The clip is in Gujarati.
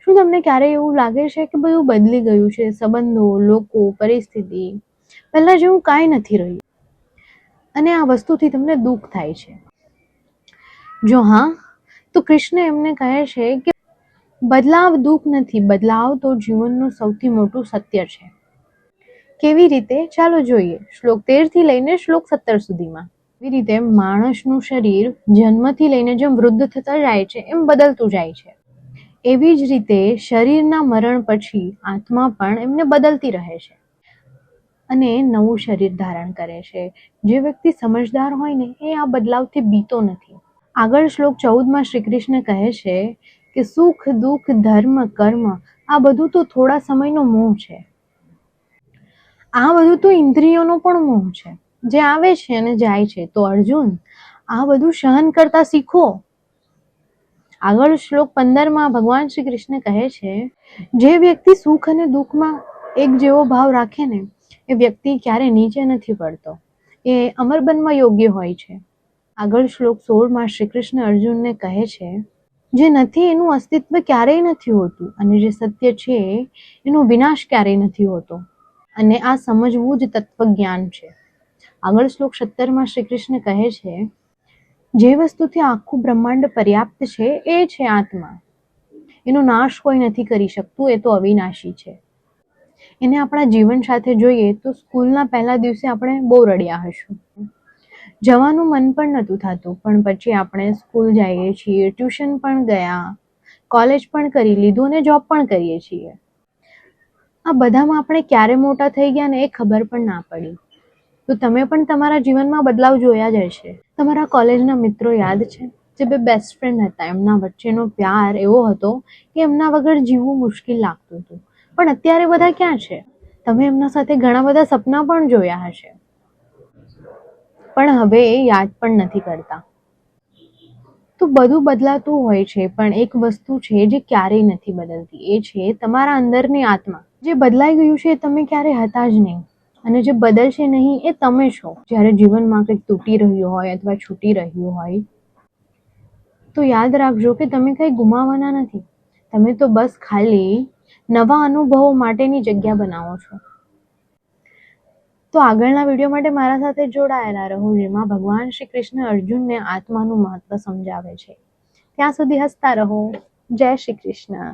શું તમને ક્યારેય એવું લાગે છે કે બધું બદલી ગયું છે? સંબંધો, લોકો, પરિસ્થિતિ પહેલા જેવું કાંઈ નથી રહ્યું અને આ વસ્તુથી તમને દુઃખ થાય છે? જો હા, તો કૃષ્ણ એમને કહે છે કે બદલાવ દુઃખ નથી, બદલાવ તો જીવનનું સૌથી મોટું સત્ય છે. કેવી રીતે? ચાલો જોઈએ. શ્લોક 13 થી લઈને શ્લોક 17 સુધીમાં. એવી રીતે માણસનું શરીર જન્મથી લઈને જેમ વૃદ્ધ થતા જાય છે એમ બદલતું જાય છે, એવી જ રીતે શરીરના મરણ પછી આત્મા પણ એમને બદલતી રહે છે અને નવું શરીર ધારણ કરે છે. જે વ્યક્તિ સમજદાર હોય ને એ આ બદલાવથી બીતો નથી. આગળ શ્લોક 14માં શ્રી કૃષ્ણ કહે છે કે સુખ, દુઃખ, ધર્મ, કર્મ આ બધું તો થોડા સમયનો મોહ છે. આ બધું તો ઇન્દ્રિયોનો પણ મોહ છે, જે આવે છે અને જાય છે. તો અર્જુન, આ બધું સહન કરતા શીખો. આગળ શ્લોક 15માં ભગવાન શ્રી કૃષ્ણ કહે છે, જે વ્યક્તિ સુખ અને દુઃખમાં એક જેવો ભાવ રાખે ને એ વ્યક્તિ ક્યારે નીચે નથી પડતો, એ અમર બનવા યોગ્ય હોય છે. આગળ શ્લોક 16માં શ્રી કૃષ્ણ અર્જુનને કહે છે, જે નથી એનું અસ્તિત્વ ક્યારેય નથી હોતું અને જે સત્ય છે એનો વિનાશ ક્યારેય નથી હોતો અને આ સમજવું જ તત્વજ્ઞાન છે. આગળ શ્લોક 17માં શ્રી કૃષ્ણ કહે છે, જે વસ્તુથી આખું બ્રહ્માંડ પર્યાપ્ત છે એ છે આત્મા. એનો નાશ કોઈ નથી કરી શકતું, એ તો અવિનાશી છે. એને આપણા જીવન સાથે જોઈએ તો સ્કૂલના પહેલા દિવસે આપણે બહુ રડ્યા હશું, જવાનું મન પણ નહોતું થતું, પણ પછી આપણે સ્કૂલ જઈએ છીએ, ટ્યુશન પણ ગયા, કોલેજ પણ કરી લીધું અને જોબ પણ કરીએ છીએ. આ બધામાં આપણે ક્યારે મોટા થઈ ગયા ને એ ખબર પણ ના પડી. તો તમે પણ તમારા જીવનમાં બદલાવ જોયા જ હશે. તમારા કોલેજના મિત્રો યાદ છે, જે બે બેસ્ટ ફ્રેન્ડ હતા, એમના વચ્ચેનો પ્યાર એવો હતો કે એમના વગર જીવવું મુશ્કેલ લાગતું હતું, પણ અત્યારે બધા ક્યાં છે? તમે એમના સાથે ઘણા બધા સપના પણ જોયા હશે, પણ હવે એ યાદ પણ નથી કરતા. તો બધું બદલાતું હોય છે, પણ એક વસ્તુ છે જે ક્યારેય નથી બદલતી, એ છે તમારા અંદરની આત્મા. જે બદલાઈ ગયું છે એ તમે ક્યારે હતા જ નહીં અને જે બદલશે નહીં એ તમે છો. જ્યારે જીવનમાં કંઈક તૂટી રહ્યું હોય અથવા છૂટી રહ્યું હોય તો યાદ રાખજો કે તમે કંઈ ગુમાવવાના નથી, તમે તો બસ ખાલી નવા અનુભવો માટેની જગ્યા બનાવો છો. તો આગળના વિડીયો માટે મારા સાથે જોડાયેલા રહો, જેમાં ભગવાન શ્રી કૃષ્ણ અર્જુનને આત્માનું મહત્વ સમજાવે છે. ત્યાં સુધી હસતા રહો. જય શ્રી કૃષ્ણ.